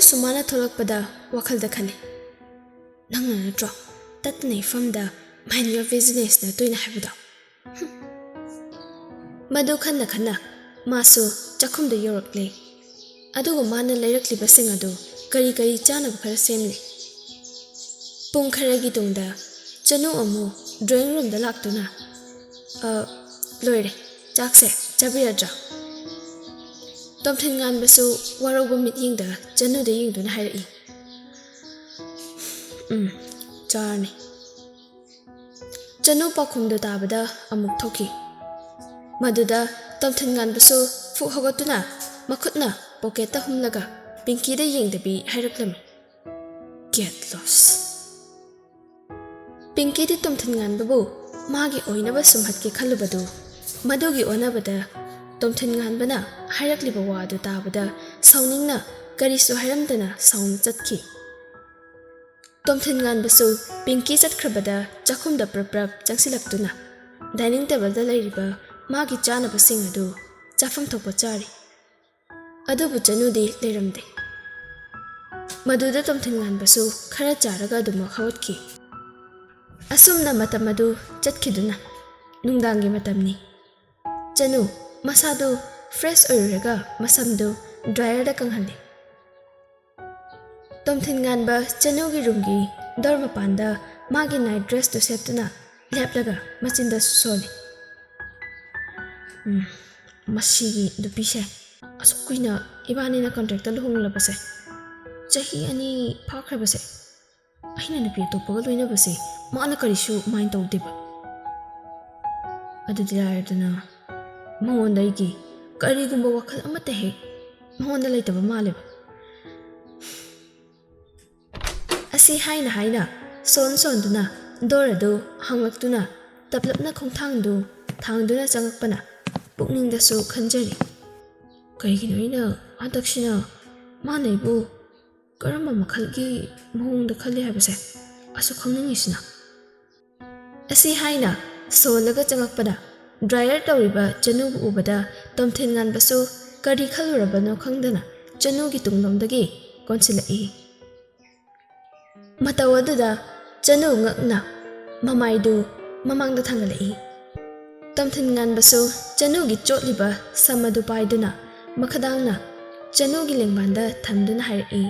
sumana tholakpada wakhalda khale nangna natro tatna ifamda mind your business na toina haibda madu khanna khanna masu chakhumda yorakle adugo mana leirakliba sing adu kari kari chana khara semli pung kharagi tungda chanu amu drawing room da laktuna loire chakse chabiyadra Tomthin ngan basu warogo mit yingda chanu de yingduna hairi charni chanu pakhumda tabada amuk thoki maduda Tomthin ngan basu fu hogatuna makhutna pocketa humlaga pinky da yingdabi hairaklam get lost pinky di Tomthin ngan babu magi oinaba sumhatki khalubadu madugi onabada Tomthin ngan bana hairakliba wadu tabada sauningna karisu hairamdana saun chatki Tomthin ngan basu pinky chatkrabada chakhumda prap changsilaktuna dining table da lairiba magi chana basing adu chafam thokpa chari adubu chanudi leiramde maduda Tomthin ngan basu khara charaga aduma khawatki asumna matam adu chatkiduna nungdangi matamni chanu masado fresh oiraga masamdo dryer da kanghalli Tomthin ngan ba chanu gi room gi door mapanda magi night dress to septuna leplaga machinda soli masigi dupise asukina ibani na contract ta luhung labase chahi ani phakrabase aina nupi topaga loina base mana karisu mind tawdeba adu dirayaduna Mahondaigi karigumba wakhal amata he mahonda laitaba maleba asi haina son doradu hanglaktuna taplapna khongthangdu thangduna changakpana pukningda su khanjari kaigino ina adaksina manaibu karama makhalgi mahongda khali habase asu khangningisina asi haina solaga changakpada dryer tawriba chanu ubada Tomthin ngan basu kari khalurabano khangdana chanu gi tunglomdagi konsilai matawaduda chanu ngakna mamaidu mamangda thangalai Tomthin ngan basu chanu gi chotliba samadu paiduna makhadangna chanu gi lengbanda thamduna hairi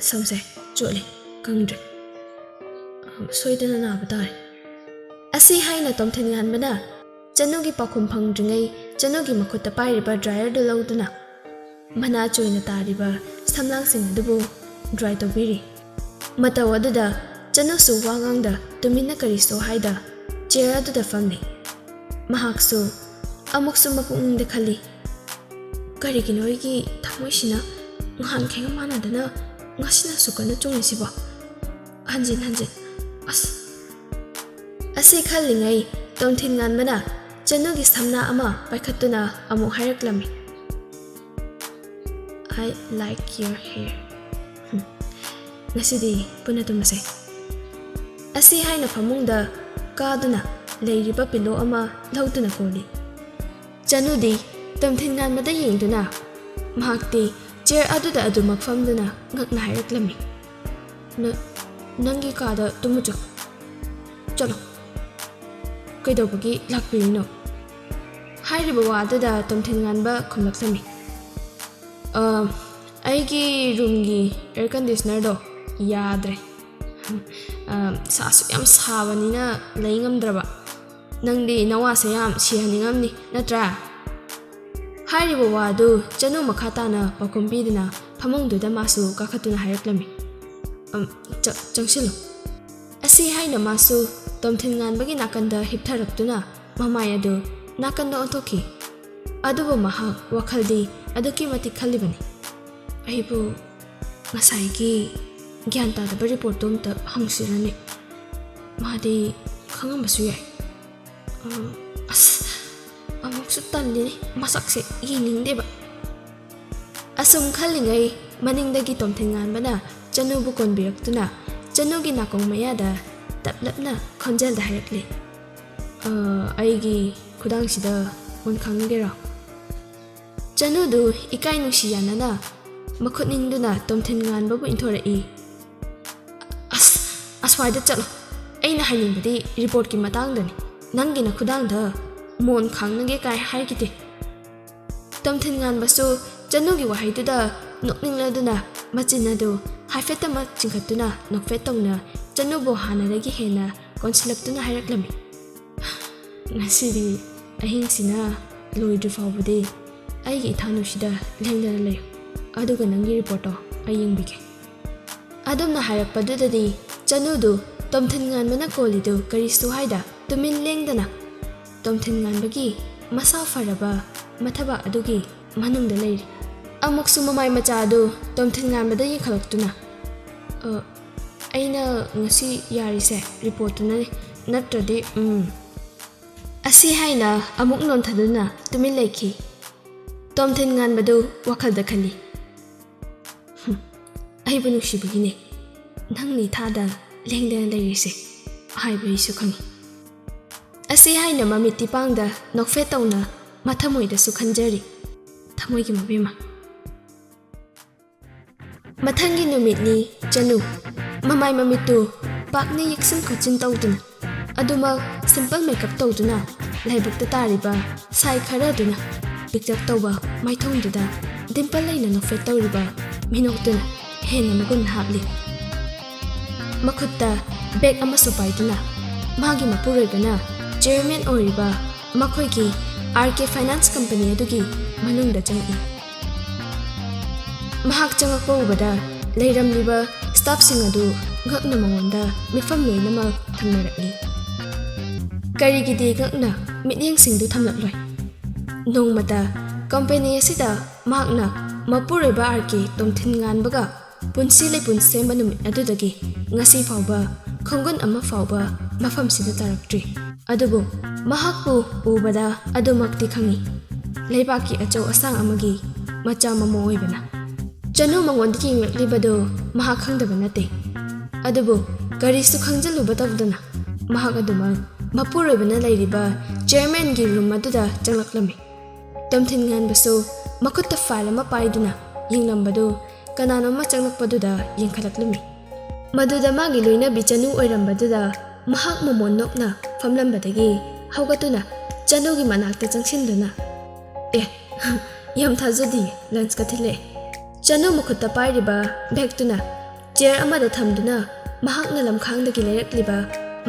samse chole kangdre soidana na batare asi haina Tomthin ngan bana chanu gi pakhum phangdringai chanu gi makhutta pairiba dryer do lauduna mana choina tariba samlang sing dubu dry to biri matawaduda chanu su wangangda tumina kariso haida chair adu da famni mahaksu amuksu mapung de khali kari ginoi gi thamoisina nghan khenga mana dana ngasina sukana chungisiba hanjin as asi khalingai Tomthin ngan bana chanu gi samna ama paikhatuna amu hairaklami I like your hair ngasidi puna tumase asi haina phamungda kaduna leiriba pilo ama lauduna koli chanu di Tomthin ngan mada yengduna mahakti chair aduda adumak famduna ngakna hairaklami nangi kada tumujo chalo kaidobagi lakpirino hairiba wadada Tomthin ngan ba khumlaksami aigi room gi air conditioner do yadre sasu yam sabanina leingamdraba nangdi nawase yam sihaningamni natra hairiba wadu chanu makhatana pakumbidina phamungduda masu kakhatuna hairaklami changsilo asi haina masu Tomthin ngan bagi nakanda hiptharaktuna mamai adu nakanda ontoki adubu mahak wakhaldi aduki mati khalibani aibu ngasai gi gyanta da report tum ta hangsirani madi khangambasu yai amuk su talli masakse yiningdeba asum khalingai maningdagi Tomthin ngan bana chanu bu konbiraktuna chanu gi nakong mayada taplapna khonjal da harakli aigi khudang sida on khangera chanu du ikai nusi yanana makut ninduna tomthin nganbabu inthorei. Aswaida chalo. Aina hainingbadi report ki matangdani. Nangina khudangda mon khangnage kai haigite. Tomthin nganbasu Chanugi wahaiduda nokningladuna machinadu haifetama chingkhatuna nokfetongna Chanubo hanadagi hena konsilaktuna hairaklammi. Ngasidi ahingsina loidru faubudi aigi ithanusida lengdana layo aduga nangi reporto ayingbige. Adamna hairakpadudadi Chanudu tomthin nganbana kolidu karistu haida tumin lengdana tomthin nganbagi masa faraba mathaba adugi manungda leiri. Amuksu mamai machadu tomthin nganbada yingkhalaktu나 aina ngasi yarise report na natradi asi haina amuk non thaduna tumin leiki tomthin nganbadu wakhalda khali aibu nushibugine nangni thada lengdana leirise haibu isu khangi asi haina mamiti pangda nokfe tawna mathamoida su khanjari thamoigi mabima Mathangi numitni Chanu mamai mamitu pakni yaksin khochin tawduna aduma simple makeup tawduna laibukta tariba sai khara duna picture tawba maithongduda dimple laina nokfe tawriba minoktuna hena magun hapli makutta bag amasu paiduna magi mapuroibana chairman oriba makhoigi RK Finance Company adugi manungda changi mahak changakpa ubada leiramliba staff sing adu ngakna mangonda mifam loinama thamnarakli karigidi ngakna midyeng singdu thamlakloi nongmata company asida mahakna mapureba arki tomthin nganbaga punsi leipun semba numit adudagi ngasi fauba khongon ama fauba mafam sida taraktri adubu mahakpu ubada adumakti khangi leibaki achau asang amagi macha mamo oibana Chanu mangondi kinglibado mahak khangdaba nate adubu karisu khangjaluba tawdana mahak aduma mapuroibana leiriba chairman gi room aduda changlaklami tomthin nganbasu makutta file ama paiduna yinglambadu kanano ma changlakpaduda yingkhalaklami maduda magi loina bichanu oirambaduda mahak momon nokna famlambadagi haugatuna Chanu gi manakta changsinduna yam thajadi lunch kathile Chanu mukutta pairiba bhegtuna chair amada thamduna mahakna lamkhangdagi leirakliba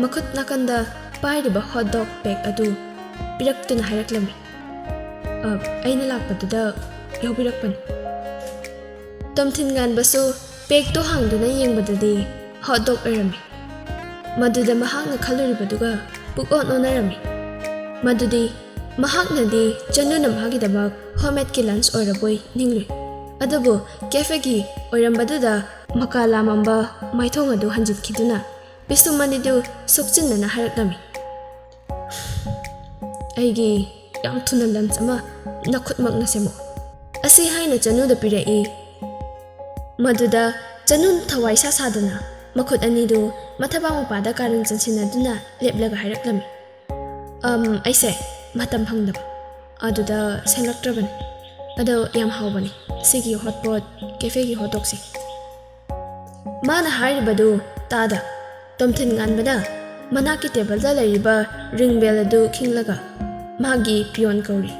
makut nakanda pairiba hot dog bag adu piraktuna hairaklammi aina lakpaduda yaubirakpani tomthin nganbasu bag to hangduna yengbadadi hot dog oirami maduda mahakna khaluribaduga pukon onarami madudi mahaknadi Chanu namhagidamak homemade ki lunch oiraboi ninglui adubu cafe gi oirambadada makala mamba maithong adu hanjitkiduna bisumanidu sukchinna haraklami aigi yam thuna lunch ama nakhutmakna semo asi haina Chanu da pirai maduda Chanu thawai sa sadana makhut anidu mathaba mapada karan chansinaduna leplaga haraklami aise matam phangdaba aduda selaktrabani ado yam haubani sigi hotpot cafe gi hotoksi mana hairibadu tada tomthin nganbada manaki table da leiriba ring bell adu khinglaga magi pion kauri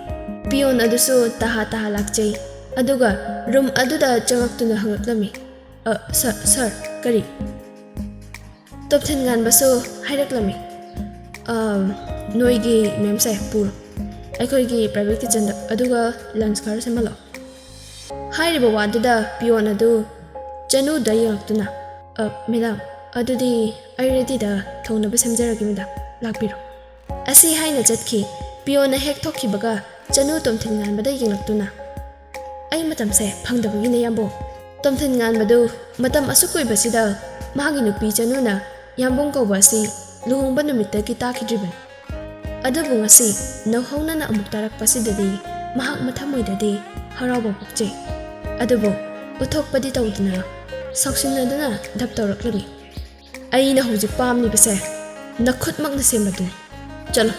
pion adusu taha lakchei aduga room aduda changaktuna hangaklami sir kari tomthin nganbasu hairaklami noigi memse pur ꯑꯩꯈꯣꯏꯒꯤ private ꯀꯤꯆꯟꯗ ꯑꯗꯨꯒ lunch ꯈꯔ ꯁꯦꯝꯍꯜꯂꯛꯑꯣ ꯍꯥꯏꯔꯤꯕ ꯋꯥꯗꯨꯗ peon ꯑꯗꯨ ꯆꯅꯨꯗ ꯌꯦꯡꯂꯛꯇꯨꯅ madam ꯑꯗꯨꯗꯤ ꯑꯩ ꯔꯦꯗꯤꯗ ꯊꯣꯡꯅꯕ ꯁꯦꯝꯖꯔꯒꯦ madam ꯂꯥꯛꯄꯤꯔꯣ ꯑꯁꯤ ꯍꯥꯏꯅ ꯆꯠꯈꯤ ꯄꯤꯌꯣꯟꯅ ꯍꯦꯛ ꯊꯣꯛꯈꯤꯕꯒ ꯆꯅꯨ ꯇꯣꯝꯊꯤꯟ ꯉꯥꯟꯕꯗ ꯌꯦꯡꯂꯛꯇꯨꯅ ꯑꯩ ꯃꯇꯝꯁꯦ ꯐꯪꯗꯕꯒꯤꯅꯦ ꯌꯥꯝꯕꯣ ꯇꯣꯝꯊꯤꯟ ꯉꯥꯟꯕꯗꯨ ꯃꯇꯝ ꯑꯁꯨꯛ ꯀꯨꯏꯕꯁꯤꯗ ꯃꯥꯒꯤ ꯅꯨꯄꯤ ꯆꯅꯨꯅ ꯌꯥꯝꯕꯣꯡ ꯀꯧꯕ ꯑꯁꯤ ꯂꯨꯍꯣꯡꯕ ꯅꯨꯃꯤꯠꯇꯒꯤ ꯇꯥꯈꯤꯗ꯭ꯔꯤꯕꯅꯤ ꯑꯗꯨꯕꯨ ꯉꯁꯤ ꯅꯧꯍꯧꯅꯅ ꯑꯃꯨꯛ ꯇꯥꯔꯛꯄꯁꯤꯗꯗꯤ ꯃꯍꯥꯛ ꯃꯊꯃꯣꯏꯗꯗꯤ ꯍꯔꯥꯎꯕ ꯄꯣꯛꯆꯩ ꯑꯗꯨꯕꯨ ꯎꯠꯊꯣꯛꯄꯗꯤ ꯇꯧꯗꯨꯅ ꯁꯥꯎꯁꯤꯟꯅꯗꯨꯅ ꯙꯞ ꯇꯧꯔꯛꯂꯤ ꯑꯩꯅ ꯍꯧꯖꯤꯛ ꯄꯥꯝꯂꯤꯕꯁꯦ ꯅꯈꯨꯠꯃꯛꯅ ꯁꯦꯝꯕꯗꯨꯅꯤ ꯆꯠꯂꯣ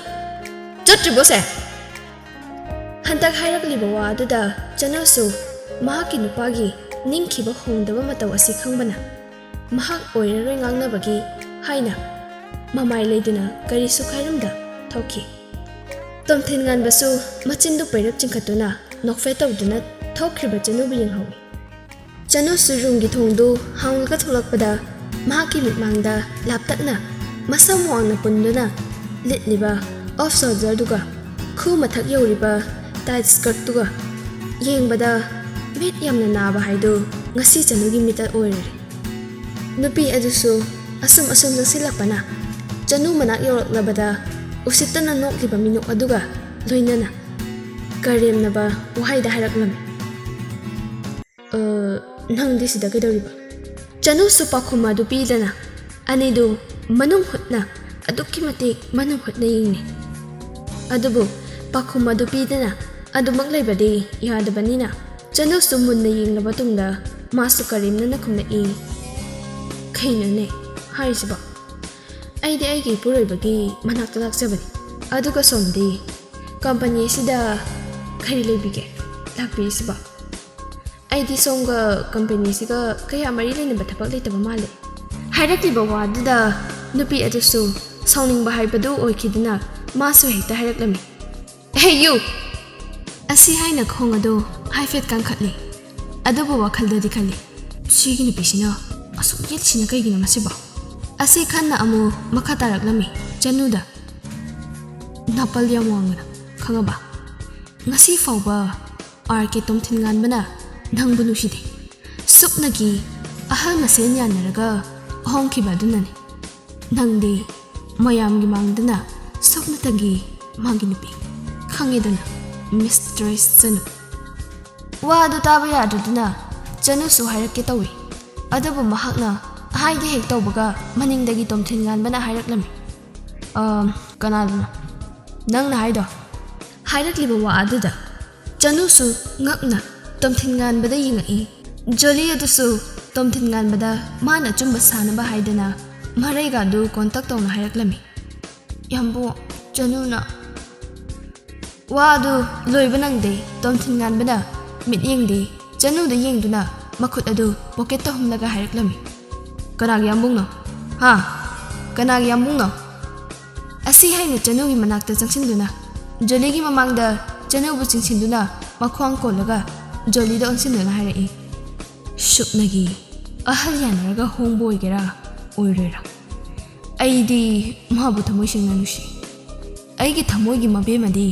ꯆꯠꯇ꯭ꯔꯤꯕꯣꯁꯦ ꯍꯟꯗꯛ ꯍꯥꯏꯔꯛꯂꯤꯕ ꯋꯥ ꯑꯗꯨꯗ ꯆꯅꯨꯁꯨ ꯃꯍꯥꯛꯀꯤ ꯅꯨꯄꯥꯒꯤ ꯅꯤꯡꯈꯤꯕ ꯍꯣꯡꯗꯕ ꯃꯇꯧ ꯑꯁꯤ ꯈꯪꯕꯅ ꯃꯍꯥꯛ ꯑꯣꯏꯔꯔꯣꯏ ꯉꯥꯡꯅꯕꯒꯤ ꯍꯥꯏꯅ ꯃꯃꯥꯏ ꯂꯩꯗꯨꯅ ꯀꯔꯤꯁꯨ ꯈꯥꯏꯔꯝꯗ ꯊꯣꯛꯈꯤ꯫ ꯇꯣꯝꯊꯤꯟꯉꯥꯟꯕꯁꯨ ꯃꯆꯤꯟꯗꯨ ꯄꯩꯔꯞ ꯆꯤꯡꯈꯠꯇꯨꯅ ꯅꯣꯛꯐꯦꯠ ꯇꯧꯗꯨꯅ ꯊꯣꯛꯈ꯭ꯔꯤꯕ ꯆꯅꯨꯕꯨ ꯌꯦꯡꯍꯧꯏ꯫ ꯆꯅꯨꯁꯨ ꯔꯨꯝꯒꯤ ꯊꯣꯡꯗꯨ ꯍꯥꯡꯂꯒ ꯊꯣꯛꯂꯛꯄꯗ ꯃꯍꯥꯛꯀꯤ ꯃꯤꯠꯃꯥꯡꯗ ꯂꯥꯞꯇꯛꯅ ꯃꯁꯝ ꯋꯥꯡꯅ ꯄꯨꯟꯗꯨꯅ ꯂꯤꯠꯂꯤꯕ ꯑꯣꯐ ꯁꯣꯜꯖꯔꯗꯨꯒ ꯈꯨ ꯃꯊꯛ ꯌꯧꯔꯤꯕ ꯇꯥꯏꯠ ꯁ꯭ꯀꯔꯠꯇꯨꯒ ꯌꯦꯡꯕꯗ ꯃꯤꯠ ꯌꯥꯝꯅ ꯅꯥꯕ ꯍꯥꯏꯗꯨ ꯉꯁꯤ ꯆꯅꯨꯒꯤ ꯃꯤꯠꯇ ꯑꯣꯏꯔꯔꯦ꯫ ꯅꯨꯄꯤ ꯑꯗꯨꯁꯨ ꯑꯁꯨꯝ ꯅꯛꯁꯤꯜꯂꯛꯄꯅ ꯆꯅꯨ ꯃꯅꯥꯛ ꯌꯧꯔꯛꯂꯕꯗ ꯎꯁꯤꯠꯇꯅ ꯅꯣꯛꯂꯤꯕ ꯃꯤꯅꯣꯛ ꯑꯗꯨꯒ ꯂꯣꯏꯅꯅ ꯀꯔꯦꯝꯅꯕ ꯋꯥꯍꯩꯗ ꯍꯥꯏꯔꯛꯂꯝꯃꯤ꯫ ꯅꯪꯗꯤ ꯁꯤꯗ ꯀꯩꯗꯧꯔꯤꯕ? ꯆꯅꯨꯁꯨ ꯄꯥꯎꯈꯨꯝ ꯑꯗꯨ ꯄꯤꯗꯅ ꯑꯅꯤꯗꯨ ꯃꯅꯨꯡ ꯍꯨꯠꯅ ꯑꯗꯨꯛꯀꯤ ꯃꯇꯤꯛ ꯃꯅꯨꯡ ꯍꯨꯠꯅ ꯌꯦꯡꯂꯤ꯫ ꯑꯗꯨꯕꯨ ꯄꯥꯎꯈꯨꯝ ꯑꯗꯨ ꯄꯤꯗꯅ ꯑꯗꯨꯃꯛ ꯂꯩꯕꯗꯤ ꯌꯥꯗꯕꯅꯤꯅ ꯆꯅꯨꯁꯨ ꯃꯨꯟꯅ ꯌꯦꯡꯂꯕ ꯇꯨꯡꯗ ꯃꯥꯁꯨ ꯀꯔꯦꯝꯅꯅ ꯈꯨꯝꯂꯛꯏ꯫ ꯀꯩꯅꯣꯅꯦ ꯍꯥꯏꯔꯤꯁꯤꯕꯣ? ꯑꯩꯗꯤ ꯑꯩꯒꯤ ꯏꯄꯨꯔꯣꯏꯕꯒꯤ ꯃꯅꯥꯛꯇ ꯂꯥꯛꯆꯕꯅꯤ, ꯑꯗꯨꯒ ꯁꯣꯝꯗꯤ ꯀꯝꯄꯅꯤ ꯑꯁꯤꯗ ꯀꯔꯤ ꯂꯩꯕꯤꯒꯦ ꯂꯥꯛꯄꯤꯔꯤꯁꯤꯕꯣ? ꯑꯩꯗꯤ ꯁꯣꯝꯒ ꯀꯝꯄꯅꯤꯁꯤꯒ ꯀꯌꯥ ꯃꯔꯤ ꯂꯩꯅꯕ ꯊꯕꯛ ꯂꯩꯇꯕ ꯃꯥꯜꯂꯦ꯫ ꯍꯥꯏꯔꯛꯂꯤꯕ ꯋꯥꯗꯨꯗ ꯅꯨꯄꯤ ꯑꯗꯨꯁꯨ ꯁꯥꯎꯅꯤꯡꯕ ꯍꯥꯏꯕꯗꯨ ꯑꯣꯏꯈꯤꯗꯨꯅ ꯃꯥꯁꯨ ꯍꯦꯛꯇ ꯍꯥꯏꯔꯛꯂꯝꯃꯤ꯫ ꯍꯦ ꯌꯨ! ꯑꯁꯤ ꯍꯥꯏꯅ ꯈꯣꯡ ꯑꯗꯨ ꯍꯥꯏꯐꯦꯠ ꯀꯟꯈꯠꯂꯤ꯫ ꯑꯗꯨꯕꯨ ꯋꯥꯈꯜꯗꯗꯤ ꯈꯜꯂꯤ, ꯁꯤꯒꯤ ꯅꯨꯄꯤꯁꯤꯅ ꯑꯁꯨꯛ ꯌꯦꯠꯁꯤꯅ ꯀꯩꯒꯤꯅꯣ ꯃꯁꯤꯕꯣ? ꯑꯁꯤ ꯈꯟꯅ ꯑꯃꯨꯛ ꯃꯈꯥ ꯇꯥꯔꯛꯂꯝꯃꯤ ꯆꯅꯨꯗ꯫ ꯅꯥꯄꯜ ꯌꯥꯝ ꯋꯥꯡꯕꯅ ꯈꯪꯉꯕ? ꯉꯁꯤ ꯐꯥꯎꯕ ꯑꯥꯔ.ꯀꯦ. ꯇꯣꯝꯊꯤꯟꯉꯥꯟꯕꯅ ꯅꯪꯕꯨ ꯅꯨꯡꯁꯤꯗꯦ꯫ ꯁꯨꯞꯅꯒꯤ ꯑꯍꯜ ꯃꯁꯦꯟ ꯌꯥꯅꯔꯒ ꯍꯣꯡꯈꯤꯕ ꯑꯗꯨꯅꯅꯤ꯫ ꯅꯪꯗꯤ ꯃꯌꯥꯝꯒꯤ ꯃꯥꯡꯗꯅ ꯁꯨꯞꯅꯇꯒꯤ ꯃꯥꯒꯤ ꯅꯨꯄꯤ, ꯈꯪꯉꯦꯗꯅ ꯃꯤꯁꯇ꯭ꯔꯦꯁ ꯆꯅꯨ꯫ ꯋꯥ ꯑꯗꯨ ꯇꯥꯕ ꯌꯥꯗ꯭ꯔꯗꯨꯅ ꯆꯅꯨꯁꯨ ꯍꯥꯏꯔꯛꯀꯦ ꯇꯧꯏ꯫ ꯑꯗꯨꯕꯨ ꯃꯍꯥꯛꯅ ꯍꯥꯏꯒꯦ ꯍꯦꯛ ꯇꯧꯕꯒ ꯃꯅꯤꯡꯗꯒꯤ ꯇꯣꯝꯊꯤꯟꯉꯥꯟꯕꯅ ꯍꯥꯏꯔꯛꯂꯝꯃꯤ꯫ ꯀꯅꯥꯗꯅꯣ ꯅꯪꯅ ꯍꯥꯏꯗꯣ? ꯍꯥꯏꯔꯛꯂꯤꯕ ꯋꯥ ꯑꯗꯨꯗ ꯆꯅꯨꯁꯨ ꯉꯛꯅ ꯇꯣꯝꯊꯤꯟꯉꯥꯟꯕꯗ ꯌꯦꯡꯉꯛꯏ꯫ ꯖꯣꯂꯤ ꯑꯗꯨꯁꯨ ꯇꯣꯝꯊꯤꯟꯉꯥꯟꯕꯗ ꯃꯥꯅ ꯑꯆꯨꯝꯕ ꯁꯥꯅꯕ ꯍꯥꯏꯗꯅ ꯃꯔꯩꯒꯥꯗꯨ ꯀꯣꯟꯇꯛ ꯇꯧꯅ ꯍꯥꯏꯔꯛꯂꯝꯃꯤ꯫ ꯌꯥꯝꯕꯨ, ꯆꯅꯨꯅ… ꯋꯥ ꯑꯗꯨ ꯂꯣꯏꯕ ꯅꯪꯗꯦ ꯇꯣꯝꯊꯤꯟꯉꯥꯟꯕꯅ ꯃꯤꯠꯌꯦꯡꯗꯤ ꯆꯅꯨꯗ ꯌꯦꯡꯗꯨꯅ ꯃꯈꯨꯠ ꯑꯗꯨ ꯄꯣꯀꯦꯠꯇ ꯍꯨꯝꯂꯒ ꯍꯥꯏꯔꯛꯂꯝꯃꯤ꯫ ꯀꯅꯥꯒꯤ ꯌꯥꯝꯕꯨꯡꯅꯣ? ꯍꯥ? ꯀꯅꯥꯒꯤ ꯌꯥꯝꯕꯨꯡꯅꯣ? ꯑꯁꯤ ꯍꯥꯏꯅ ꯆꯅꯨꯒꯤ ꯃꯅꯥꯛꯇ ꯆꯪꯁꯤꯟꯗꯨꯅ ꯖꯣꯂꯤꯒꯤ ꯃꯃꯥꯡꯗ ꯆꯅꯨꯕꯨ ꯆꯤꯡꯁꯤꯟꯗꯨꯅ ꯃꯈ꯭ꯋꯥꯡ ꯀꯣꯜꯂꯒ ꯖꯣꯂꯤꯗ ꯑꯣꯟꯁꯤꯟꯗꯨꯅ ꯍꯥꯏꯔꯛꯏ꯫ ꯁꯨꯞꯅꯒꯤ ꯑꯍꯜ ꯌꯥꯅꯔꯒ ꯍꯣꯡꯕ ꯑꯣꯏꯒꯦꯔꯥ ꯑꯣꯏꯔꯣꯏꯔꯥ, ꯑꯩꯗꯤ ꯃꯥꯕꯨ ꯊꯃꯣꯏ ꯁꯦꯡꯅ ꯅꯨꯡꯁꯤ꯫ ꯑꯩꯒꯤ ꯊꯃꯣꯏꯒꯤ ꯃꯕꯦꯝꯃꯗꯤ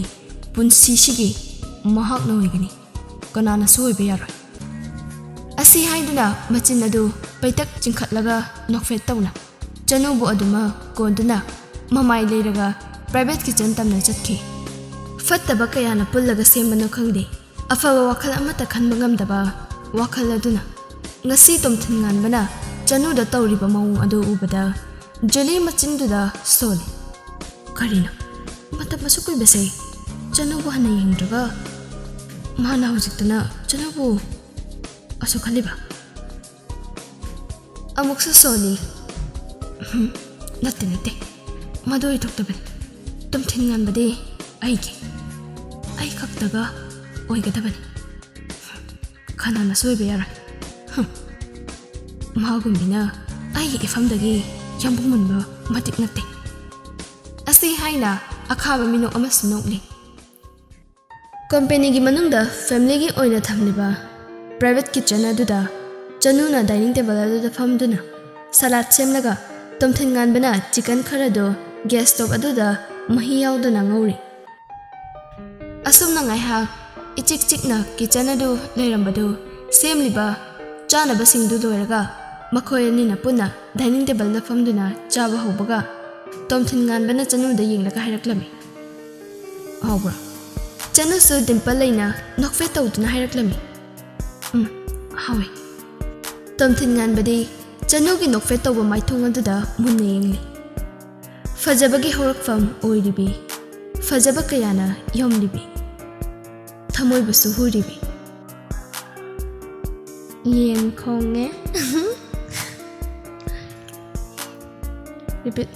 ꯄꯨꯟꯁꯤꯁꯤꯒꯤ ꯃꯍꯥꯛꯅ ꯑꯣꯏꯒꯅꯤ, ꯀꯅꯥꯅꯁꯨ ꯑꯣꯏꯕ ꯌꯥꯔꯣꯏ꯫ ꯑꯁꯤ ꯍꯥꯏꯗꯨꯅ ꯃꯆꯤꯟ ꯑꯗꯨ ꯄꯩꯇꯛ ꯆꯤꯡꯈꯠꯂꯒ ꯅꯣꯛꯐꯦꯠ ꯇꯧꯅ ꯆꯅꯨꯕꯨ ꯑꯗꯨꯃꯛ ꯀꯣꯟꯗꯨꯅ ꯃꯃꯥꯏ ꯂꯩꯔꯒ ꯄ꯭ꯔꯥꯏꯚꯦꯠ ꯀꯤꯆꯟ ꯇꯝꯅ ꯆꯠꯈꯤ꯫ ꯐꯠꯇꯕ ꯀꯌꯥꯅ ꯄꯨꯜꯂꯒ ꯁꯦꯝꯕꯅꯣ ꯈꯪꯗꯦ, ꯑꯐꯕ ꯋꯥꯈꯜ ꯑꯃꯠꯇ ꯈꯟꯕ ꯉꯝꯗꯕ ꯋꯥꯈꯜ ꯑꯗꯨꯅ ꯉꯁꯤ ꯇꯣꯝꯊꯤꯟꯉꯥꯟꯕꯅ ꯆꯅꯨꯗ ꯇꯧꯔꯤꯕ ꯃꯑꯣꯡ ꯑꯗꯨ ꯎꯕꯗ ꯖꯣꯂꯤ ꯃꯆꯤꯟꯗꯨꯗ ꯁꯣꯜꯂꯤ꯫ ꯀꯔꯤꯅꯣ ꯃꯇꯝ ꯑꯁꯨꯛ ꯀꯨꯏꯕꯁꯦ ꯆꯅꯨꯕꯨ ꯍꯟꯅ ꯌꯦꯡꯗ꯭ꯔꯒ ꯃꯥꯅ ꯍꯧꯖꯤꯛꯇꯅ ꯆꯅꯨꯕꯨ ꯑꯁꯨꯛ ꯈꯜꯂꯤꯕ? ꯑꯃꯨꯛꯁꯨ ꯁꯣꯜꯂꯤ꯫ ꯅꯠꯇꯦ, ꯃꯗꯨ ꯑꯣꯏꯊꯣꯛꯇꯕꯅꯤ꯫ ꯇꯣꯝꯊꯤꯟꯉꯥꯟꯕꯗꯤ ꯑꯩ ꯈꯛꯇꯒ ꯑꯣꯏꯒꯗꯕꯅꯤ, ꯀꯅꯥꯅꯁꯨ ꯑꯣꯏꯕ ꯌꯥꯔꯣꯏ꯫ ꯃꯥꯒꯨꯝꯕꯤꯅ ꯑꯩꯒꯤ ꯏꯐꯝꯗꯒꯤ ꯌꯥꯝꯕꯨꯡ ꯃꯨꯟꯕ ꯃꯇꯤꯛ ꯅꯠꯇꯦ꯫ ꯑꯁꯤ ꯍꯥꯏꯅ ꯑꯈꯥꯕ ꯃꯤꯅꯣꯛ ꯑꯃꯁꯨ ꯅꯣꯛꯂꯤ꯫ ꯀꯝꯄꯦꯅꯤꯒꯤ ꯃꯅꯨꯡꯗ ꯐꯦꯃꯤꯂꯤꯒꯤ ꯑꯣꯏꯅ ꯊꯝꯂꯤꯕ ꯄ꯭ꯔꯥꯏꯚꯦꯠ ꯀꯤꯆꯟ ꯑꯗꯨꯗ ꯆꯅꯨꯅ ꯗꯥꯏꯅꯤꯡ ꯇꯦꯕꯜ ꯑꯗꯨꯗ ꯐꯝꯗꯨꯅ ꯁꯂꯥꯗ ꯁꯦꯝꯂꯒ ꯇꯣꯝꯊꯤꯟꯉꯥꯟꯕꯅ ꯆꯤꯀꯟ ꯈꯔꯗꯨ ꯒ꯭ꯌꯥꯁ ꯁ꯭ꯇꯣꯞ ꯑꯗꯨꯗ ꯃꯍꯤ ꯌꯥꯎꯗꯅ ꯉꯧꯔꯤ꯫ ꯑꯁꯨꯝꯅ ꯉꯥꯏꯍꯥꯛ ꯏꯆꯤꯛ ꯆꯤꯛꯅ ꯀꯤꯆꯟ ꯑꯗꯨ ꯂꯩꯔꯝꯕꯗꯨ ꯁꯦꯝꯂꯤꯕ ꯆꯥꯅꯕꯁꯤꯡꯗꯨ ꯂꯣꯏꯔꯒ ꯃꯈꯣꯏ ꯑꯅꯤꯅ ꯄꯨꯟꯅ ꯗꯥꯏꯅꯤꯡ ꯇꯦꯕꯜꯗ ꯐꯝꯗꯨꯅ ꯆꯥꯕ ꯍꯧꯕꯒ ꯇꯣꯝꯊꯤꯟꯉꯥꯟꯕꯅ ꯆꯅꯨꯗ ꯌꯦꯡꯂꯒ ꯍꯥꯏꯔꯛꯂꯝꯃꯤ꯫ ꯍꯥꯎꯕ꯭ꯔꯥ? ꯆꯅꯨꯁꯨ ꯗꯤꯝꯄꯜ ꯂꯩꯅ ꯅꯣꯛꯐꯦꯠ ꯇꯧꯗꯨꯅ ꯍꯥꯏꯔꯛꯂꯝꯃꯤ꯫ ꯍꯥꯎꯏ꯫ ꯇꯣꯝꯊꯤꯟꯉꯥꯟꯕꯗꯤ ꯆꯅꯨꯒꯤ ꯅꯣꯛꯐꯦꯠ ꯇꯧꯕ ꯃꯥꯏꯊꯣꯡ ꯑꯗꯨꯗ ꯃꯨꯟꯅ ꯌꯦꯡꯂꯤ꯫ ꯐꯖꯕꯒꯤ ꯍꯧꯔꯛꯐꯝ ꯑꯣꯏꯔꯤꯕꯤ, ꯐꯖꯕ ꯀꯌꯥꯅ ꯌꯣꯝꯂꯤꯕꯤ, ꯊꯃꯣꯏꯕꯨꯁꯨ ꯍꯨꯔꯤꯕꯤ꯫ ꯌꯦꯟ ꯈꯣꯡꯉꯦ꯫ ꯔꯤꯄꯤꯠ꯫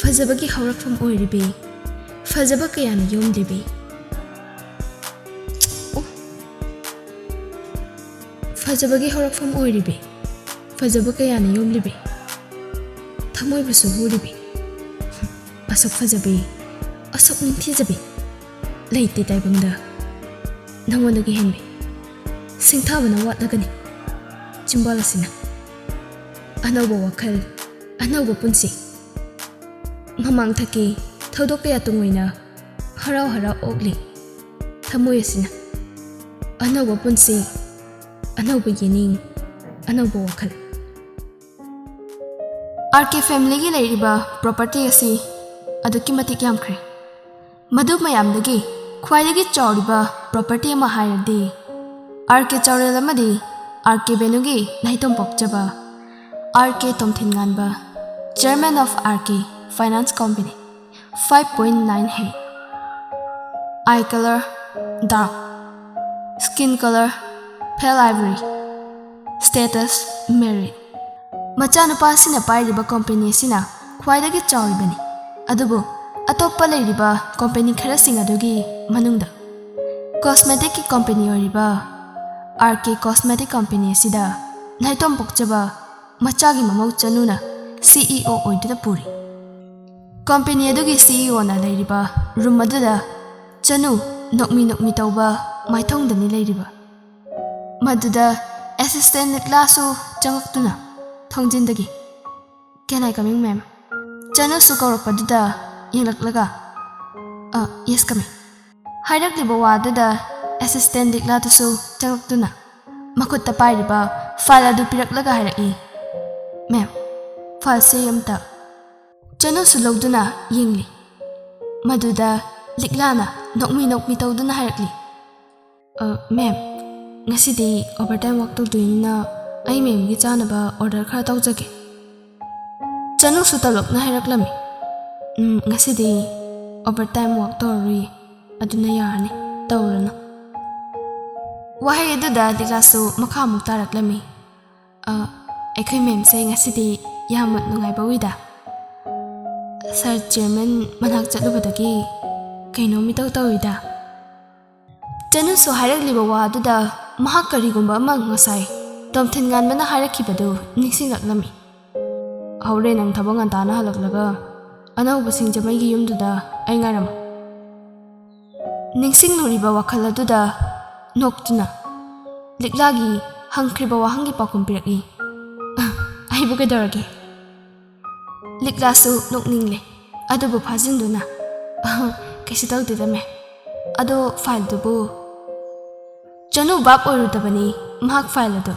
ꯐꯖꯕꯒꯤ ꯍꯧꯔꯛꯐꯝ ꯑꯣꯏꯔꯤꯕꯤ, ꯐꯖꯕ ꯀꯌꯥꯅ ꯌꯣꯝꯂꯤꯕꯤ, ꯐꯖꯕꯒꯤ ꯍꯧꯔꯛꯐꯝ ꯑꯣꯏꯔꯤꯕꯤ ꯐꯖꯕ ꯀꯌꯥꯅ ꯌꯣꯝꯂꯤꯕꯤ ꯊꯃꯣꯏꯕꯨꯁꯨ ꯍꯨꯔꯤꯕꯤ ꯑꯁꯨꯛ ꯐꯖꯕꯤ ꯑꯁꯨꯛ ꯅꯤꯡꯊꯤꯖꯕꯤ ꯂꯩꯇꯦ ꯇꯥꯏꯕꯪꯗ ꯅꯉꯣꯟꯗꯒꯤ ꯍꯦꯟꯕꯤ ꯁꯤꯡꯊꯥꯕꯅ ꯋꯥꯠꯂꯒꯅꯤ ꯆꯤꯝꯕꯥꯜ ꯑꯁꯤꯅ ꯑꯅꯧꯕ ꯋꯥꯈꯜ ꯑꯅꯧꯕ ꯄꯨꯟꯁꯤ ꯃꯃꯥꯡ ꯊꯛꯀꯤ ꯊꯧꯗꯣꯛ ꯀꯌꯥ ꯇꯨꯡꯑꯣꯏꯅ ꯍꯔꯥꯎ ꯍꯔꯥꯎ ꯑꯣꯛꯂꯤ ꯊꯃꯣꯏ ꯑꯁꯤꯅ ꯑꯅꯧꯕ ꯄꯨꯟꯁꯤ ꯑꯅꯧꯕ ꯌꯦꯅꯤꯡ ꯑꯅꯧꯕ ꯋꯥꯈꯜ RK ꯐꯦꯃꯤꯂꯤꯒꯤ ꯂꯩꯔꯤꯕ ꯄ꯭ꯔꯣꯄꯔꯇꯤ ꯑꯁꯤ ꯑꯗꯨꯛꯀꯤ ꯃꯇꯤꯛ ꯌꯥꯝꯈ꯭ꯔꯦ ꯃꯗꯨ ꯃꯌꯥꯝꯗꯒꯤ ꯈ꯭ꯋꯥꯏꯗꯒꯤ ꯆꯥꯎꯔꯤꯕ ꯄ꯭ꯔꯣꯄꯔꯇꯤ ꯑꯃ ꯍꯥꯏꯔꯗꯤ RK ꯆꯥꯎꯔꯦꯜ ꯑꯃꯗꯤ RK ꯕꯦꯅꯨꯒꯤ ꯅꯥꯏꯇꯣꯝ ꯄꯣꯛꯆꯕ RK ꯇꯣꯝꯊꯤꯟꯉꯥꯟꯕ chairman of RK finance company 5.9 ꯍꯦ eye colour dark skin colour pale ivory status married ꯃꯆꯥꯅꯨꯄꯥ ꯑꯁꯤꯅ ꯄꯥꯏꯔꯤꯕ ꯀꯝꯄꯦꯅꯤ ꯑꯁꯤꯅ ꯈ꯭ꯋꯥꯏꯗꯒꯤ ꯆꯥꯎꯔꯤꯕꯅꯤ ꯑꯗꯨꯕꯨ ꯑꯇꯣꯞꯄ ꯂꯩꯔꯤꯕ ꯀꯝꯄꯦꯅꯤ ꯈꯔꯁꯤꯡ ꯑꯗꯨꯒꯤ ꯃꯅꯨꯡꯗ ꯀꯣꯁꯃꯦꯇꯤꯛꯀꯤ ꯀꯝꯄꯦꯅꯤ ꯑꯣꯏꯔꯤꯕ RK ꯀꯣꯁꯃꯦꯇꯤꯛ ꯀꯝꯄꯦꯅꯤ ꯑꯁꯤꯗ ꯅꯥꯏꯇꯣꯝ ꯄꯣꯛꯆꯕ ꯃꯆꯥꯒꯤ ꯃꯃꯧ ꯆꯅꯨꯅ CEO ꯑꯣꯏꯗꯨꯅ ꯄꯨꯔꯤ ꯀꯝꯄꯦꯅꯤ ꯑꯗꯨꯒꯤ CEOꯅ ꯂꯩꯔꯤꯕ ꯔꯨꯝ ꯑꯗꯨꯗ ꯆꯅꯨ ꯅꯣꯛꯃꯤ ꯅꯣꯛꯃꯤ ꯇꯧꯕ ꯃꯥꯏꯊꯣꯡꯗꯅꯤ ꯂꯩꯔꯤꯕ ꯃꯗꯨꯗ ꯑꯦꯁꯤꯁꯇꯦꯟ ꯅꯤꯛꯂꯥꯁꯨ ꯆꯪꯉꯛꯇꯨꯅ ꯊꯣꯡꯖꯤꯟꯗꯒꯤ "Can I come in, ma'am?" ꯆꯅꯨꯁꯨ ꯀꯧꯔꯛꯄꯗꯨꯗ ꯌꯦꯡꯂꯛꯂꯒ "Yes, come in." ꯍꯥꯏꯔꯛꯂꯤꯕ ꯋꯥꯗꯨꯗ ꯑꯦꯁꯤꯁꯇꯦꯟ ꯅꯤꯛꯂꯥꯗꯨꯁꯨ ꯆꯪꯂꯛꯇꯨꯅ ꯃꯈꯨꯠꯇ ꯄꯥꯏꯔꯤꯕ ꯐꯥꯏꯜ ꯑꯗꯨ ꯄꯤꯔꯛꯂꯒ ꯍꯥꯏꯔꯛꯏ "ꯃꯦꯝ, ꯐꯥꯏꯜꯁꯦ ꯑꯝꯇ." ꯆꯅꯨꯁꯨ ꯂꯧꯗꯨꯅ ꯌꯦꯡꯂꯤ ꯃꯗꯨꯗ ꯂꯤꯛꯂꯥꯅ ꯅꯣꯛꯃꯤ ꯅꯣꯛꯃꯤ ꯇꯧꯗꯨꯅ ꯍꯥꯏꯔꯛꯂꯤ "ꯃꯦꯝ, ꯉꯁꯤꯗꯤ ꯑꯣꯚꯔꯇꯥꯏꯝ ꯋꯥꯛ ꯇꯧꯗꯣꯏꯅꯤꯅ ꯑꯩ ꯃꯦꯝꯒꯤ ꯆꯥꯅꯕ ꯑꯣꯔꯗꯔ ꯈꯔ ꯇꯧꯖꯒꯦ." ꯆꯅꯨꯁꯨ ꯇꯂꯛꯅ ꯍꯥꯏꯔꯛꯂꯝꯃꯤ "ꯉꯁꯤꯗꯤ ꯑꯣꯚꯔꯇꯥꯏꯝ ꯋꯥꯛ ꯇꯧꯔꯔꯣꯏꯌꯦ ꯑꯗꯨꯅ ꯌꯥꯔꯅꯤ ꯇꯧꯔꯨꯔꯅꯨ." ꯋꯥꯍꯩ ꯑꯗꯨꯗ ꯂꯤꯛꯂꯥꯁꯨ ꯃꯈꯥ ꯑꯃꯨꯛ ꯇꯥꯔꯛꯂꯝꯃꯤ "ꯑꯩꯈꯣꯏ ꯃꯦꯝꯁꯦ ꯉꯁꯤꯗꯤ ꯌꯥꯝꯅ ꯅꯨꯡꯉꯥꯏꯕ ꯎꯏꯗ. ꯁꯥꯔ ꯆꯤꯌꯔꯃꯦꯟ ꯃꯅꯥꯛ ꯆꯠꯂꯨꯕꯗꯒꯤ ꯀꯩꯅꯣꯝ ꯏꯇꯧ ꯇꯧꯏꯗ." ꯆꯅꯨꯁꯨ ꯍꯥꯏꯔꯛꯂꯤꯕ ꯋꯥꯗꯨꯗ ꯃꯍꯥꯛ ꯀꯔꯤꯒꯨꯝꯕ ꯑꯃ ꯉꯁꯥꯏ ꯇꯣꯝꯊꯤꯟꯉꯥꯟꯕꯅ ꯍꯥꯏꯔꯛꯈꯤꯕꯗꯨ ꯅꯤꯡꯁꯤꯡꯂꯛꯂꯝꯃꯤ "ꯍꯧꯔꯦꯟ ꯅꯪ ꯊꯕꯛ ꯉꯟꯇꯥꯅ ꯍꯜꯂꯛꯂꯒ ꯑꯅꯧꯕ ꯁꯤꯡꯖꯃꯩꯒꯤ ꯌꯨꯝꯗꯨꯗ ꯑꯩ ꯉꯥꯏꯔꯝꯃꯨ." ꯅꯤꯡꯁꯤꯡꯂꯨꯔꯤꯕ ꯋꯥꯈꯜ ꯑꯗꯨꯗ ꯅꯣꯛꯇꯨꯅ ꯂꯤꯛꯂꯥꯒꯤ ꯍꯪꯈ꯭ꯔꯤꯕ ꯋꯥꯍꯪꯒꯤ ꯄꯥꯎꯈꯨꯝ ꯄꯤꯔꯛꯏ "ꯑꯩꯕꯨ ꯀꯩꯗꯧꯔꯒꯦ?" ꯂꯤꯛꯂꯥꯁꯨ ꯅꯣꯛꯅꯤꯡꯂꯦ ꯑꯗꯨꯕꯨ ꯐꯥꯖꯤꯟꯗꯨꯅ "ꯀꯩꯁꯨ ꯇꯧꯗꯦꯗ ꯃꯦꯝ. ꯑꯗꯣ ꯐꯥꯏꯜꯗꯨꯕꯨ..." ꯆꯅꯨ ꯚꯥꯞ ꯑꯣꯏꯔꯨꯗꯕꯅꯤ ꯃꯍꯥꯛ ꯐꯥꯏꯜ ꯑꯗꯨ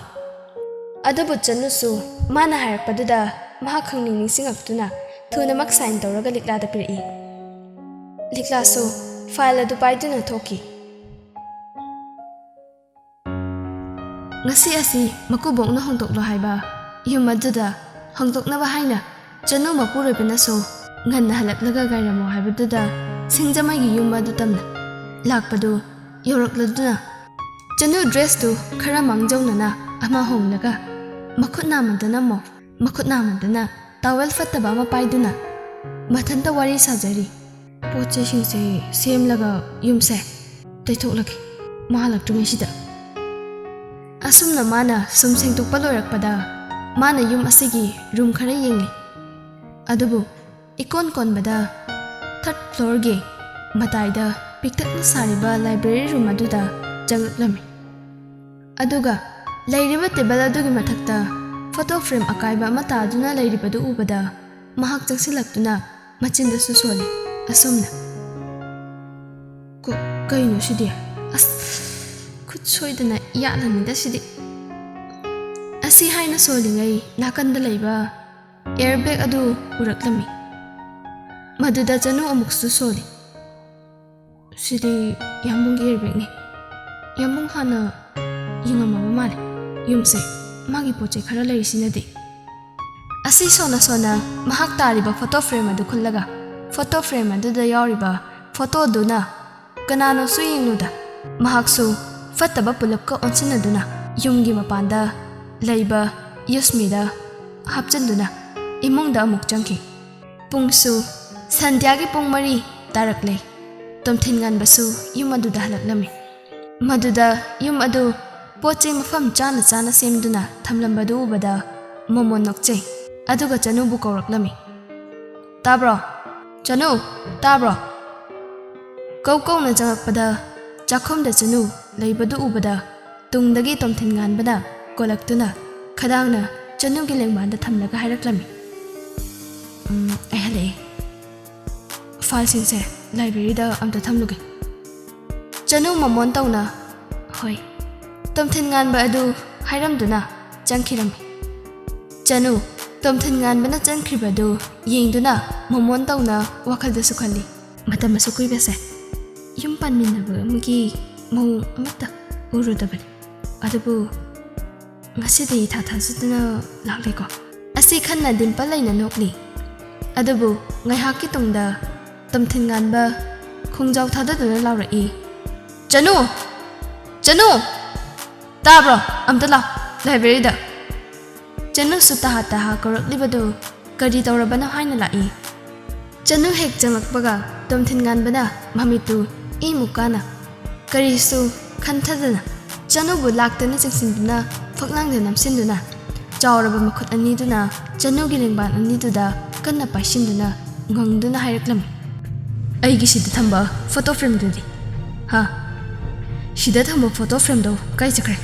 ꯑꯗꯨꯕꯨ ꯆꯅꯨꯁꯨ ꯃꯥꯅ ꯍꯥꯏꯔꯛꯄꯗꯨꯗ ꯃꯍꯥꯛ ꯈꯪꯅꯤꯡ ꯅꯤꯡꯁꯤꯡꯉꯛꯇꯨꯅ ꯊꯨꯅꯃꯛ ꯁꯥꯏꯟ ꯇꯧꯔꯒ ꯂꯤꯛꯂꯥꯗ ꯄꯤꯔꯛꯏ ꯂꯤꯛꯂꯥꯁꯨ ꯐꯥꯏꯜ ꯑꯗꯨ ꯄꯥꯏꯗꯨꯅ ꯊꯣꯛꯈꯤ ꯉꯁꯤ ꯑꯁꯤ ꯃꯀꯨꯕꯣꯛꯅ ꯍꯣꯡꯗꯣꯛꯂꯣ ꯍꯥꯏꯕ ꯌꯨꯝ ꯑꯗꯨꯗ ꯍꯣꯡꯗꯣꯛꯅꯕ ꯍꯥꯏꯅ ꯆꯅꯨ ꯃꯄꯨꯔꯣꯏꯕꯅꯁꯨ ꯉꯟꯅ ꯍꯜꯂꯛꯂꯒ ꯉꯥꯏꯔꯝꯃꯣ ꯍꯥꯏꯕꯗꯨꯗ ꯁꯤꯡꯖꯃꯩꯒꯤ ꯌꯨꯝ ꯑꯗꯨ ꯇꯝꯅ ꯂꯥꯛꯄꯗꯨ ꯌꯧꯔꯛꯂꯗꯨꯅ ꯆꯅꯨ ꯗ꯭ꯔꯦꯁꯇꯨ ꯈꯔ ꯃꯥꯡꯖꯧꯅꯅ ꯑꯃ ꯍꯣꯡꯂꯒ ꯃꯈꯨꯠ ꯅꯥꯝꯃꯗꯅ ꯇꯥꯋꯦꯜ ꯐꯠꯇꯕ ꯑꯃ ꯄꯥꯏꯗꯨꯅ ꯃꯊꯟꯇ ꯋꯥꯔꯤ ꯁꯥꯖꯔꯤ "ꯄꯣꯠ ꯆꯩꯁꯤꯡꯁꯦ ꯁꯦꯝꯂꯒ ꯌꯨꯝꯁꯦ ꯇꯩꯊꯣꯛꯂꯒꯦ ꯃꯥ ꯍꯜꯂꯛꯇ꯭ꯔꯤꯉꯩꯁꯤꯗ." ꯑꯁꯨꯝꯅ ꯃꯥꯅ ꯁꯨꯝ ꯁꯦꯡꯗꯣꯛꯄ ꯂꯣꯏꯔꯛꯄꯗ ꯃꯥꯅ ꯌꯨꯝ ꯑꯁꯤꯒꯤ ꯔꯨꯝ ꯈꯔ ꯌꯦꯡꯂꯤ ꯑꯗꯨꯕꯨ ꯏꯀꯣꯟ ꯀꯣꯟꯕꯗ 3rd ꯐ꯭ꯂꯣꯔꯒꯤ ꯃꯇꯥꯏꯗ ꯄꯤꯛꯇꯛꯅ ꯁꯥꯔꯤꯕ ꯂꯥꯏꯕ꯭ꯔꯦꯔꯤ ꯔꯨꯝ ꯑꯗꯨꯗ ꯆꯪꯂꯛꯂꯝꯃꯤ ꯑꯗꯨꯒ ꯂꯩꯔꯤꯕ ꯇꯦꯕꯜ ꯑꯗꯨꯒꯤ ꯃꯊꯛꯇ ꯐꯣꯇꯣ ꯐ꯭ꯔꯦꯝ ꯑꯀꯥꯏꯕ ꯑꯃ ꯇꯥꯗꯨꯅ ꯂꯩꯔꯤꯕꯗꯨ ꯎꯕꯗ ꯃꯍꯥꯛ ꯆꯪꯁꯤꯜꯂꯛꯇꯨꯅ ꯃꯆꯤꯟꯗꯁꯨ ꯁꯣꯜꯂꯤ ꯑꯁꯨꯝꯅ "ꯀꯩꯅꯣ ꯁꯤꯗꯤ? ꯑꯁ, ꯈꯨꯠ ꯁꯣꯏꯗꯅ ꯌꯥꯠꯂꯅꯤꯗ ꯁꯤꯗꯤ." ꯑꯁꯤ ꯍꯥꯏꯅ ꯁꯣꯜꯂꯤꯉꯩ ꯅꯥꯀꯟꯗ ꯂꯩꯕ ꯑꯦꯌꯔꯕꯦꯒ ꯑꯗꯨ ꯎꯔꯛꯂꯝꯃꯤ ꯃꯗꯨꯗ ꯆꯅꯨ ꯑꯃꯨꯛꯁꯨ ꯁꯣꯜꯂꯤ "ꯁꯤꯗꯤ ꯌꯥꯝꯕꯨꯡꯒꯤ ꯑꯦꯌꯔꯕꯦꯒꯅꯤ. ꯌꯥꯝꯕꯨꯡ ꯍꯥꯟꯅ ꯌꯦꯡꯉꯝꯃꯕ ꯃꯥꯜꯂꯦ ꯌꯨꯝꯁꯦ ꯃꯥꯒꯤ ꯄꯣꯠꯆꯩ ꯈꯔ ꯂꯩꯔꯤꯁꯤꯅꯗꯤ." ꯑꯁꯤ ꯁꯣꯟꯅ ꯃꯍꯥꯛ ꯇꯥꯔꯤꯕ ꯐꯣꯇꯣ ꯐ꯭ꯔꯦꯝ ꯑꯗꯨ ꯈꯨꯜꯂꯒ ꯐꯣꯇꯣ ꯐ꯭ꯔꯦꯝ ꯑꯗꯨꯗ ꯌꯥꯎꯔꯤꯕ ꯐꯣꯇꯣꯗꯨꯅ ꯀꯅꯥꯅꯣꯁꯨ ꯌꯦꯡꯂꯨꯗ ꯃꯍꯥꯛꯁꯨ ꯐꯠꯇꯕ ꯄꯨꯂꯞꯀ ꯑꯣꯟꯁꯤꯟꯅꯗꯨꯅ ꯌꯨꯝꯒꯤ ꯃꯄꯥꯟꯗ ꯂꯩꯕ ꯌꯨꯁꯃꯤꯗ ꯍꯥꯞꯆꯤꯟꯗꯨꯅ ꯏꯃꯨꯡꯗ ꯑꯃꯨꯛ ꯆꯪꯈꯤ ꯄꯨꯡꯁꯨ ꯁꯟꯙ꯭ꯌꯥꯒꯤ ꯄꯨꯡ 4 ꯇꯥꯔꯛꯂꯦ ꯇꯣꯝꯊꯤꯟꯉꯥꯟꯕꯁꯨ ꯌꯨꯝ ꯑꯗꯨꯗ ꯍꯜꯂꯛꯂꯝꯃꯤ ꯃꯗꯨꯗ ꯌꯨꯝ ꯑꯗꯨ ꯄꯣꯠ ꯆꯩ ꯃꯐꯝ ꯆꯥꯅ ꯆꯥꯅ ꯁꯦꯝꯗꯨꯅ ꯊꯝꯂꯝꯕꯗꯨ ꯎꯕꯗ ꯃꯣꯃꯣꯟ ꯅꯣꯛꯆꯩ ꯑꯗꯨꯒ ꯆꯅꯨꯕꯨ ꯀꯧꯔꯛꯂꯝꯃꯤ꯫ ꯇꯥꯕ꯭ꯔꯣ? ꯆꯅꯨ, ꯇꯥꯕ꯭ꯔꯣ? ꯀꯧꯅ ꯆꯪꯉꯛꯄꯗ ꯆꯥꯛꯈꯨꯝꯗ ꯆꯅꯨ ꯂꯩꯕꯗꯨ ꯎꯕꯗ ꯇꯨꯡꯗꯒꯤ ꯇꯣꯝꯊꯤꯟꯉꯥꯟꯕꯅ ꯀꯣꯜꯂꯛꯇꯨꯅ ꯈꯗꯥꯡꯅ ꯆꯅꯨꯒꯤ ꯂꯦꯡꯕꯥꯟꯗ ꯊꯝꯂꯒ ꯍꯥꯏꯔꯛꯂꯝꯃꯤ꯫ ꯑꯩ ꯍꯜꯂꯛꯑꯦ꯫ ꯐꯥꯏꯜꯁꯤꯡꯁꯦ ꯂꯥꯏꯕ꯭ꯔꯦꯔꯤꯗ ꯑꯝꯇ ꯊꯝꯂꯨꯒꯦ꯫ ꯆꯅꯨ ꯃꯃꯣꯟ ꯇꯧꯅ ꯍꯣꯏ ꯇꯣꯝꯊꯤꯟꯉꯥꯟꯕ ꯑꯗꯨ ꯍꯥꯏꯔꯝꯗꯨꯅ ꯆꯪꯈꯤꯔꯝꯃꯤ꯫ ꯆꯅꯨ ꯇꯣꯝꯊꯤꯟꯉꯥꯟꯕꯅ ꯆꯪꯈ꯭ꯔꯤꯕꯗꯨ ꯌꯦꯡꯗꯨꯅ ꯃꯣꯃꯣꯟ ꯇꯧꯅ ꯋꯥꯈꯜꯗꯁꯨ ꯈꯜꯂꯤ꯫ ꯃꯇꯝ ꯑꯁꯨꯛ ꯀꯨꯏꯕꯁꯦ ꯌꯨꯝ ꯄꯥꯟꯃꯤꯟꯅꯕ ꯑꯃꯒꯤ ꯃꯑꯣꯡ ꯑꯃꯠꯇ ꯎꯔꯨꯗꯕꯅꯤ꯫ ꯑꯗꯨꯕꯨ ꯉꯁꯤꯗꯤ ꯏꯊꯥ ꯊꯥꯖꯗꯅ ꯂꯥꯛꯂꯦꯀꯣ꯫ ꯑꯁꯤ ꯈꯟꯅ ꯗꯤꯝꯄꯜ ꯂꯩꯅ ꯅꯣꯛꯂꯤ꯫ ꯑꯗꯨꯕꯨ ꯉꯥꯏꯍꯥꯛꯀꯤ ꯇꯨꯡꯗ ꯇꯣꯝꯊꯤꯟꯉꯥꯟꯕ ꯈꯣꯡꯖꯥꯎ ꯊꯥꯗꯗꯨꯅ ꯂꯥꯎꯔꯛꯏ꯫ ꯆꯅꯨ! ꯆꯅꯨ! ꯇꯥꯕ꯭ꯔꯣ? ꯑꯝꯇ ꯂꯥꯎ ꯂꯥꯏꯕ꯭ꯔꯦꯔꯤꯗ꯫ ꯆꯅꯨꯁꯨ ꯇꯍꯥ ꯇꯍꯥ ꯀꯧꯔꯛꯂꯤꯕꯗꯨ ꯀꯔꯤ ꯇꯧꯔꯕꯅꯣ ꯍꯥꯏꯅ ꯂꯥꯛꯏ꯫ ꯆꯅꯨ ꯍꯦꯛ ꯆꯪꯂꯛꯄꯒ ꯇꯣꯝꯊꯤꯟꯉꯥꯟꯕꯅ ꯃꯃꯤꯠꯇꯨ ꯏꯃꯨꯛ ꯀꯥꯅ ꯀꯔꯤꯁꯨ ꯈꯟꯊꯗꯅ ꯆꯅꯨꯕꯨ ꯂꯥꯛꯇꯅ ꯆꯤꯡꯁꯤꯟꯗꯨꯅ ꯐꯛꯂꯥꯡꯗ ꯅꯝꯁꯤꯟꯗꯨꯅ ꯆꯥꯎꯔꯕ ꯃꯈꯨꯠ ꯑꯅꯤꯗꯨꯅ ꯆꯅꯨꯒꯤ ꯂꯦꯡꯕꯥꯟ ꯑꯅꯤꯗꯨꯗ ꯀꯟꯅ ꯄꯥꯏꯁꯤꯟꯗꯨꯅ ꯉꯪꯗꯨꯅ ꯍꯥꯏꯔꯛꯂꯝꯃꯤ꯫ ꯑꯩꯒꯤ ꯁꯤꯗ ꯊꯝꯕ ꯐꯣꯇꯣ ꯐ꯭ꯔꯦꯝꯗꯨꯗꯤ? ꯁꯤꯗ ꯊꯝꯕ ꯐꯣꯇꯣ ꯐ꯭ꯔꯦꯝꯗꯣ ꯀꯥꯏ ꯆꯠꯈ꯭ꯔꯦ?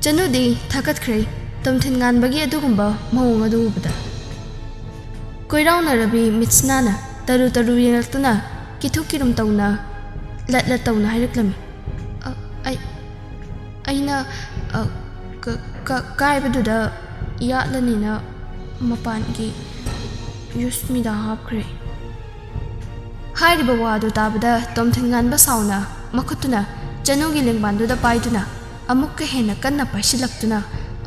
ꯆꯅꯨꯗꯤ ꯊꯥꯀꯠꯈ꯭ꯔꯦ ꯇꯣꯝꯊꯤꯟꯉꯥꯟꯕꯒꯤ ꯑꯗꯨꯒꯨꯝꯕ ꯃꯑꯣꯡ ꯑꯗꯨ ꯎꯕꯗ꯫ ꯀꯣꯏꯔꯥꯎꯅꯔꯕꯤ ꯃꯤꯠꯁꯅꯥꯅ ꯇꯔꯨ ꯇꯔꯨ ꯌꯦꯡꯂꯛꯇꯨꯅ ꯀꯤꯊꯨ ꯀꯤꯔꯨꯝ ꯇꯧꯅ ꯂꯠ ꯇꯧꯅ ꯍꯥꯏꯔꯛꯂꯝꯃꯤ꯫ ꯑꯩꯅ ꯀꯥꯏꯕꯗꯨꯗ ꯌꯥꯠꯂꯅꯤꯅ ꯃꯄꯥꯟꯒꯤ ꯌꯨꯁꯃꯤꯗ ꯍꯥꯞꯈ꯭ꯔꯦ꯫ ꯍꯥꯏꯔꯤꯕ ꯋꯥꯗꯨ ꯇꯥꯕꯗ ꯇꯣꯝꯊꯤꯟꯉꯥꯟꯕ ꯁꯥꯎꯅ ꯃꯈꯨꯠꯇꯨꯅ ꯆꯅꯨꯒꯤ ꯂꯦꯡꯕꯥꯟꯗꯨꯗ ꯄꯥꯏꯗꯨꯅ ꯑꯃꯨꯛꯀ ꯍꯦꯟꯅ ꯀꯟꯅ ꯄꯥꯏꯁꯤꯜꯂꯛꯇꯨꯅ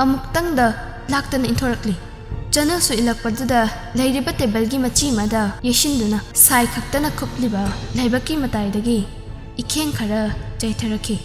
ꯑꯃꯨꯛꯇꯪꯗ ꯂꯥꯛꯇꯅ ꯏꯟꯊꯣꯔꯛꯂꯤ꯫ ꯆꯅꯨꯁꯨ ꯏꯜꯂꯛꯄꯗꯨꯗ ꯂꯩꯔꯤꯕ ꯇꯦꯕꯜꯒꯤ ꯃꯆꯤ ꯑꯃꯗ ꯌꯩꯁꯤꯟꯗꯨꯅ ꯁꯥꯏ ꯈꯛꯇꯅ ꯀꯨꯞꯂꯤꯕ ꯂꯥꯏꯕꯛꯀꯤ ꯃꯇꯥꯏꯗꯒꯤ ꯏꯈꯦꯡ ꯈꯔ ꯆꯩꯊꯔꯛꯈꯤ꯫